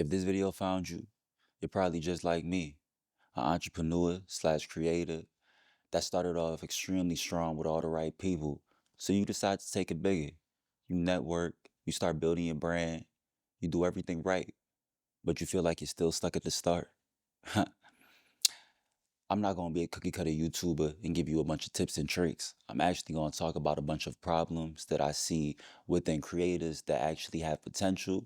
If this video found you, you're probably just like me, an entrepreneur slash creator that started off extremely strong with all the right people. So you decide to take it bigger. You network, you start building your brand, you do everything right, but you feel like you're still stuck at the start. I'm not going to be a cookie cutter YouTuber and give you a bunch of tips and tricks. I'm actually going to talk about a bunch of problems that I see within creators that actually have potential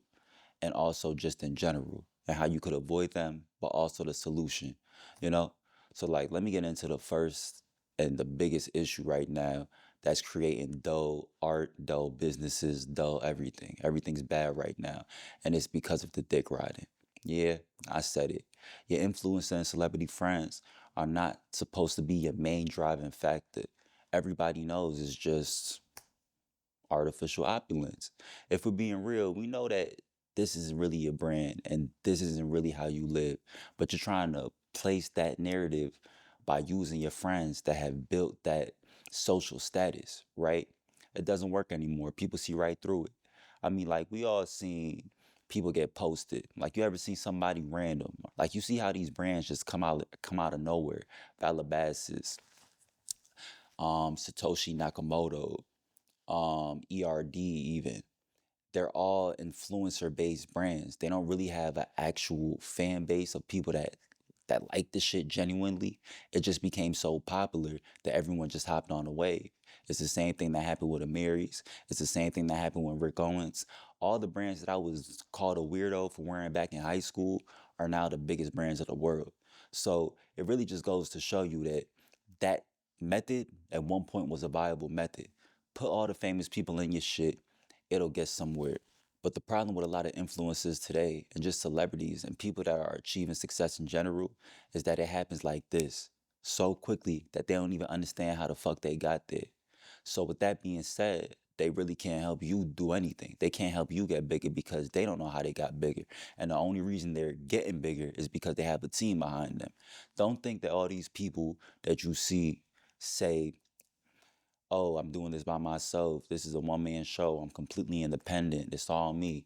and also just in general and how you could avoid them, but also the solution, you know? So, like, let me get into the first and the biggest issue right now that's creating dull art, dull businesses, dull everything. Everything's bad right now. And it's because of the dick riding. Yeah, I said it. Your influencer and celebrity friends are not supposed to be your main driving factor. Everybody knows it's just artificial opulence. If we're being real, we know that this isn't really your brand and this isn't really how you live, but you're trying to place that narrative by using your friends that have built that social status, right? It doesn't work anymore. People see right through it. I mean, like, we all seen people get posted. Like, you ever seen somebody random? Like, you see how these brands just come out of nowhere. Calabasas, Satoshi Nakamoto, ERD even. They're all influencer based brands. They don't really have an actual fan base of people that like the shit genuinely. It just became so popular that everyone just hopped on the wave. It's the same thing that happened with Amiri's. It's the same thing that happened with Rick Owens. All the brands that I was called a weirdo for wearing back in high school are now the biggest brands of the world. So it really just goes to show you that that method at one point was a viable method. Put all the famous people in your shit, it'll get somewhere. But the problem with a lot of influencers today and just celebrities and people that are achieving success in general is that it happens like this so quickly that they don't even understand how the fuck they got there. So with that being said, they really can't help you do anything. They can't help you get bigger because they don't know how they got bigger. And the only reason they're getting bigger is because they have a team behind them. Don't think that all these people that you see say, oh, I'm doing this by myself. This is a one man show. I'm completely independent. It's all me.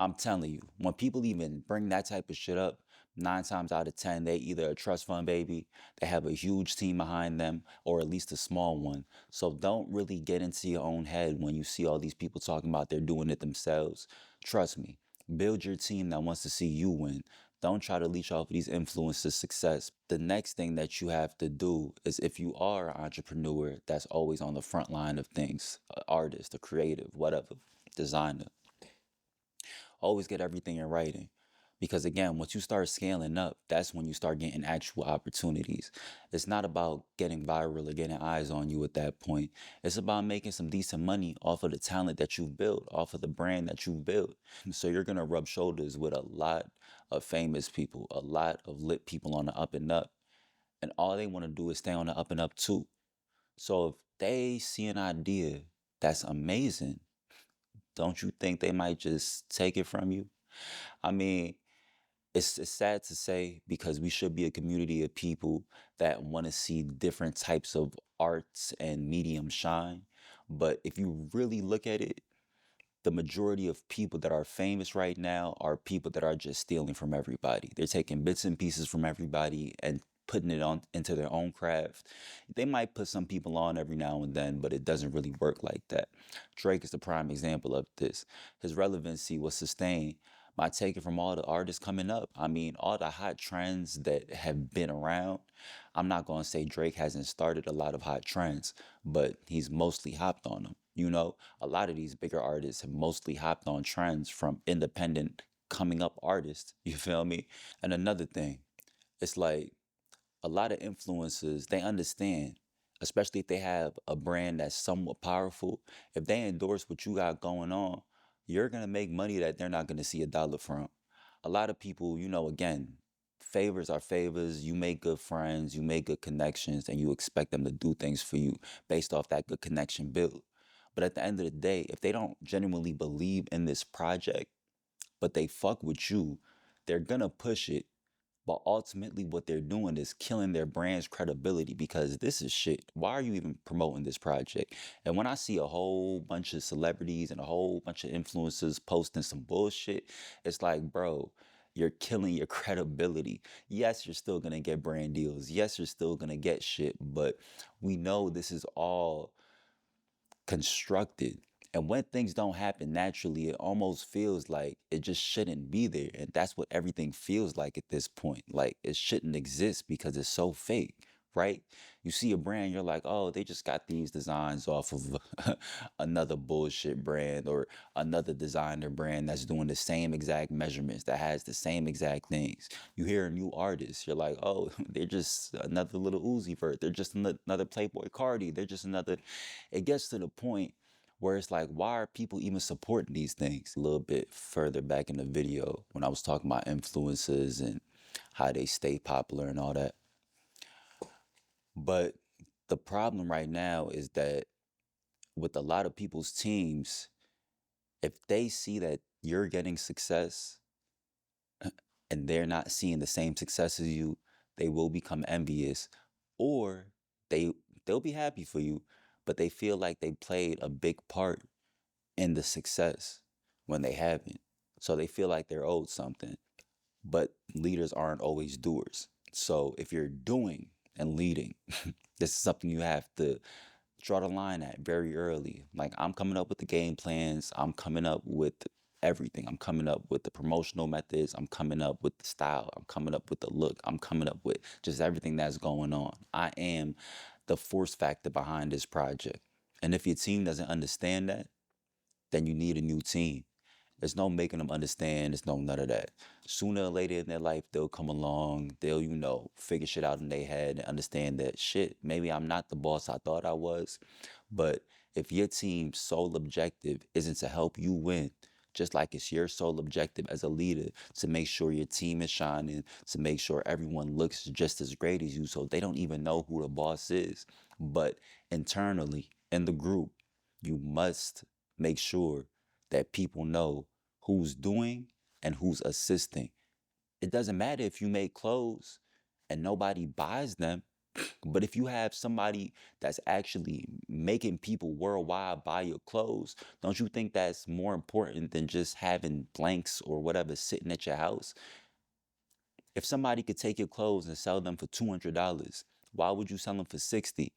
I'm telling you, when people even bring that type of shit up, 9 times out of 10, they either a trust fund baby, they have a huge team behind them, or at least a small one. So don't really get into your own head when you see all these people talking about they're doing it themselves. Trust me, build your team that wants to see you win. Don't try to leech off of these influencers' success. The next thing that you have to do is, if you are an entrepreneur that's always on the front line of things, an artist, a creative, whatever, designer, always get everything in writing. Because again, once you start scaling up, that's when you start getting actual opportunities. It's not about getting viral or getting eyes on you at that point. It's about making some decent money off of the talent that you've built, off of the brand that you've built. So you're going to rub shoulders with a lot of famous people, a lot of lit people on the up and up. And all they want to do is stay on the up and up too. So if they see an idea that's amazing, don't you think they might just take it from you? I mean, it's sad to say because we should be a community of people that want to see different types of arts and mediums shine. But if you really look at it, the majority of people that are famous right now are people that are just stealing from everybody. They're taking bits and pieces from everybody and putting it on into their own craft. They might put some people on every now and then, but it doesn't really work like that. Drake is the prime example of this. His relevancy was sustained by taking from all the artists coming up. I mean, all the hot trends that have been around. I'm not going to say Drake hasn't started a lot of hot trends, but he's mostly hopped on them. You know, a lot of these bigger artists have mostly hopped on trends from independent coming up artists. You feel me? And another thing, it's like a lot of influencers, they understand, especially if they have a brand that's somewhat powerful, if they endorse what you got going on, you're going to make money that they're not going to see a dollar from. A lot of people, again, favors are favors. You make good friends, you make good connections, and you expect them to do things for you based off that good connection built. But at the end of the day, if they don't genuinely believe in this project, but they fuck with you, they're gonna push it, But ultimately, what they're doing is killing their brand's credibility because this is shit. Why are you even promoting this project? And when I see a whole bunch of celebrities and a whole bunch of influencers posting some bullshit, it's like, bro, you're killing your credibility. Yes, you're still gonna get brand deals. Yes, you're still gonna get shit, but we know this is all constructed. And when things don't happen naturally, it almost feels like it just shouldn't be there. And that's what everything feels like at this point. Like it shouldn't exist because it's so fake, right? You see a brand, you're like, oh, they just got these designs off of another bullshit brand or another designer brand that's doing the same exact measurements, that has the same exact things. You hear a new artist, you're like, oh, they're just another little Uzi Vert. They're just another Playboy Cardi. They're just another. It gets to the point where it's like, why are people even supporting these things? A little bit further back in the video when I was talking about influences and how they stay popular and all that. But the problem right now is that with a lot of people's teams, if they see that you're getting success and they're not seeing the same success as you, they will become envious or they they'll be happy for you, but they feel like they played a big part in the success when they haven't. So they feel like they're owed something. But leaders aren't always doers. So if you're doing and leading, this is something you have to draw the line at very early. Like I'm coming up with the game plans, I'm coming up with everything. I'm coming up with the promotional methods, I'm coming up with the style, I'm coming up with the look, I'm coming up with just everything that's going on. I am the force factor behind this project. And if your team doesn't understand that, then you need a new team. There's no making them understand. There's no none of that. Sooner or later in their life, they'll come along. They'll, figure shit out in their head and understand that shit, maybe I'm not the boss I thought I was. But if your team's sole objective isn't to help you win, just like it's your sole objective as a leader to make sure your team is shining, to make sure everyone looks just as great as you, so they don't even know who the boss is. But internally, in the group, you must make sure that people know who's doing and who's assisting. It doesn't matter if you make clothes and nobody buys them, but if you have somebody that's actually making people worldwide buy your clothes, don't you think that's more important than just having blanks or whatever sitting at your house? If somebody could take your clothes and sell them for $200, why would you sell them for 60?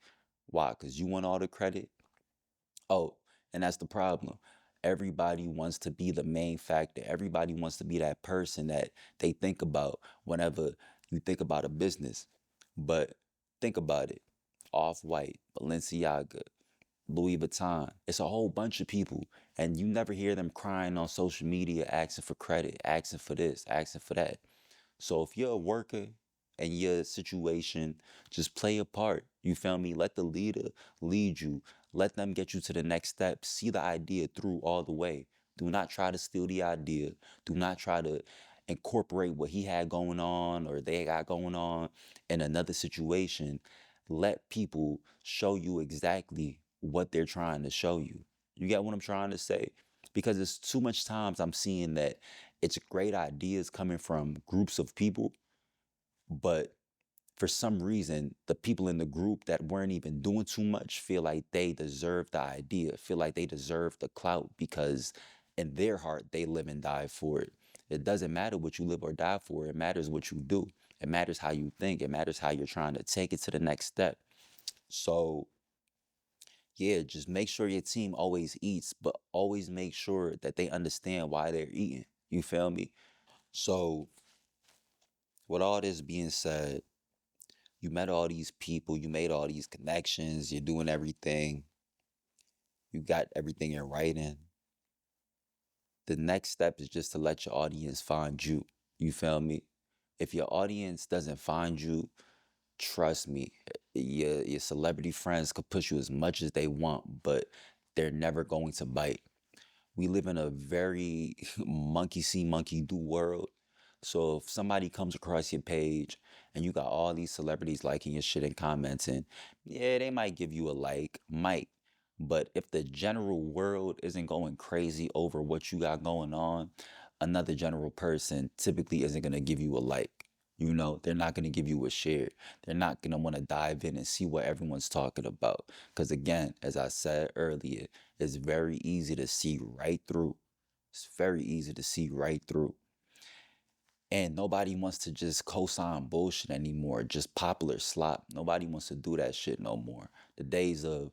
Why? Because you want all the credit? Oh, and that's the problem. Everybody wants to be the main factor. Everybody wants to be that person that they think about whenever you think about a business. But think about it. Off-White, Balenciaga, Louis Vuitton. It's a whole bunch of people. And you never hear them crying on social media, asking for credit, asking for this, asking for that. So if you're a worker and your situation, just play a part. You feel me? Let the leader lead you. Let them get you to the next step. See the idea through all the way. Do not try to steal the idea. Do not try to incorporate what he had going on or they got going on in another situation. Let people show you exactly what they're trying to show you. You get what I'm trying to say? Because it's too much times I'm seeing that it's great ideas coming from groups of people, but for some reason, the people in the group that weren't even doing too much feel like they deserve the idea, feel like they deserve the clout because in their heart, they live and die for it. It doesn't matter what you live or die for. It matters what you do. It matters how you think. It matters how you're trying to take it to the next step. So, yeah, just make sure your team always eats, but always make sure that they understand why they're eating. You feel me? So, with all this being said, you met all these people, you made all these connections, you're doing everything, you got everything in writing. The next step is just to let your audience find you. You feel me? If your audience doesn't find you, trust me, your celebrity friends could push you as much as they want, but they're never going to bite. We live in a very monkey see, monkey do world. So if somebody comes across your page and you got all these celebrities liking your shit and commenting, yeah, they might give you a like, might. But if the general world isn't going crazy over what you got going on, another general person typically isn't going to give you a like. You know, they're not going to give you a share. They're not going to want to dive in and see what everyone's talking about. Because again, as I said earlier, it's very easy to see right through. It's very easy to see right through. And nobody wants to just co-sign bullshit anymore, just popular slop. Nobody wants to do that shit no more. The days of,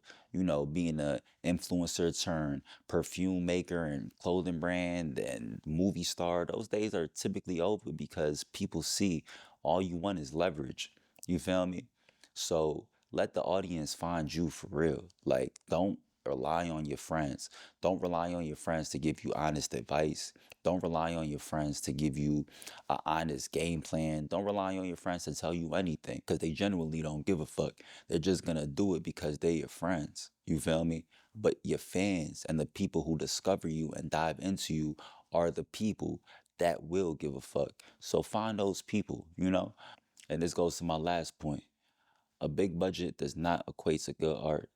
being a influencer turn perfume maker and clothing brand and movie star, those days are typically over because people see all you want is leverage. You feel me? So let the audience find you for real. Like, don't rely on your friends. Don't rely on your friends to give you honest advice. Don't rely on your friends to give you an honest game plan. Don't rely on your friends to tell you anything because they genuinely don't give a fuck. They're just gonna do it because they're your friends. You feel me? But your fans and the people who discover you and dive into you are the people that will give a fuck. So find those people. And this goes to my last point. A big budget does not equate to good art.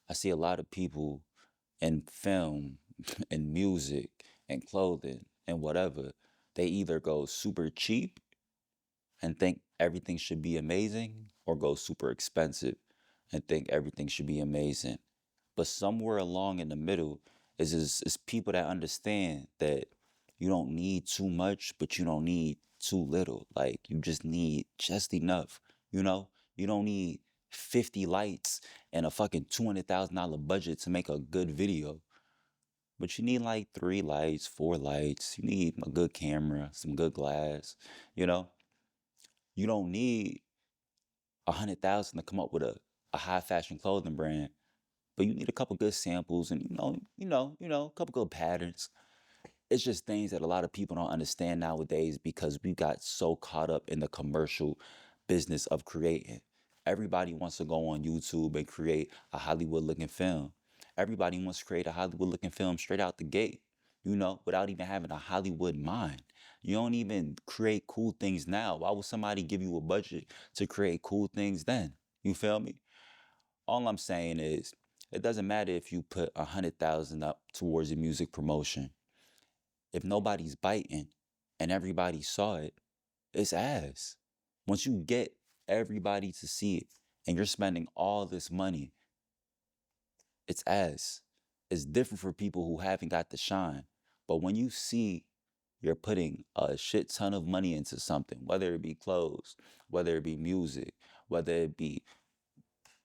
I see a lot of people in film and music and clothing and whatever. They either go super cheap and think everything should be amazing or go super expensive and think everything should be amazing. But somewhere along in the middle is people that understand that you don't need too much, but you don't need too little. Like you just need just enough, you know? You don't need 50 lights and a fucking $200,000 budget to make a good video. But you need like 3 lights, 4 lights. You need a good camera, some good glass, you know? You don't need 100,000 to come up with a high fashion clothing brand, but you need a couple good samples and a couple good patterns. It's just things that a lot of people don't understand nowadays because we got so caught up in the commercial business of creating. Everybody wants to go on YouTube and create a Hollywood looking film. Everybody wants to create a Hollywood looking film straight out the gate, without even having a Hollywood mind. You don't even create cool things now. Why would somebody give you a budget to create cool things then? You feel me? All I'm saying is, it doesn't matter if you put 100,000 up towards a music promotion. If nobody's biting and everybody saw it, it's ass. Once you get everybody to see it and you're spending all this money, it's ass. It's different for people who haven't got the shine. But when you see you're putting a shit ton of money into something, whether it be clothes, whether it be music, whether it be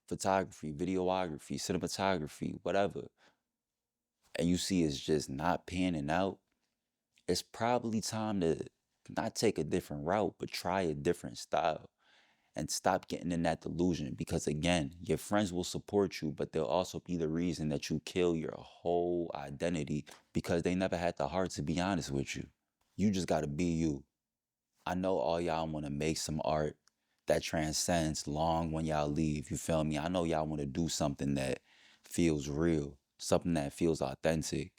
photography, videography, cinematography, whatever, and you see it's just not panning out, it's probably time to not take a different route, but try a different style and stop getting in that delusion. Because again, your friends will support you, but they'll also be the reason that you kill your whole identity because they never had the heart to be honest with you. You just gotta be you. I know all y'all wanna make some art that transcends long when y'all leave. You feel me? I know y'all wanna do something that feels real, something that feels authentic.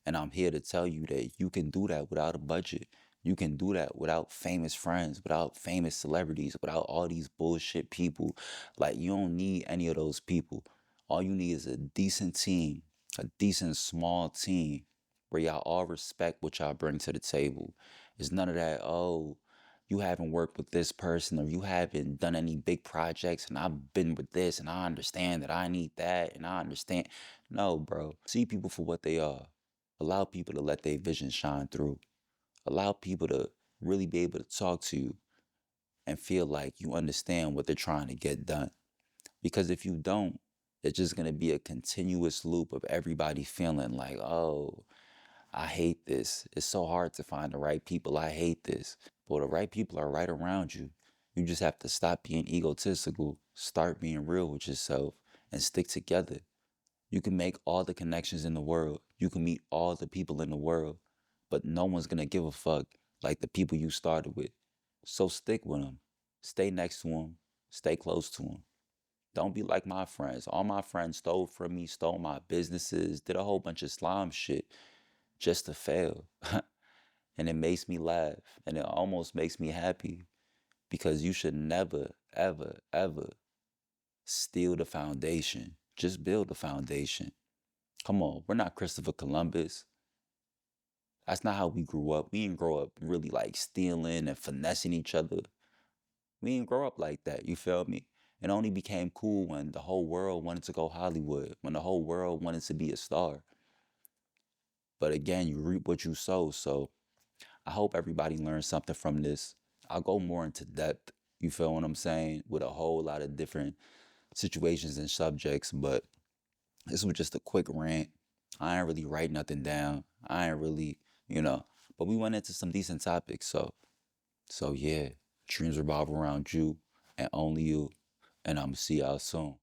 And I'm here to tell you that you can do that without a budget. You can do that without famous friends, without famous celebrities, without all these bullshit people. Like, you don't need any of those people. All you need is a decent team, a decent small team where y'all all respect what y'all bring to the table. It's none of that, oh, you haven't worked with this person or you haven't done any big projects and I've been with this and I understand that I need that and I understand. No, bro. See people for what they are. Allow people to let their vision shine through. Allow people to really be able to talk to you and feel like you understand what they're trying to get done. Because if you don't, it's just going to be a continuous loop of everybody feeling like, oh, I hate this. It's so hard to find the right people. I hate this. Well, the right people are right around you. You just have to stop being egotistical, start being real with yourself, and stick together. You can make all the connections in the world. You can meet all the people in the world, but no one's going to give a fuck like the people you started with. So stick with them. Stay next to them. Stay close to them. Don't be like my friends. All my friends stole from me, stole my businesses, did a whole bunch of slime shit just to fail. And it makes me laugh and it almost makes me happy because you should never, ever, ever steal the foundation. Just build the foundation. Come on, we're not Christopher Columbus. That's not how we grew up. We didn't grow up really like stealing and finessing each other. We didn't grow up like that. You feel me? It only became cool when the whole world wanted to go Hollywood, when the whole world wanted to be a star. But again, you reap what you sow. So I hope everybody learns something from this. I'll go more into depth, you feel what I'm saying, with a whole lot of different situations and subjects. But this was just a quick rant. I ain't really write nothing down. I ain't really, you know, but we went into some decent topics. So yeah, dreams revolve around you and only you. And I'm gonna see y'all soon.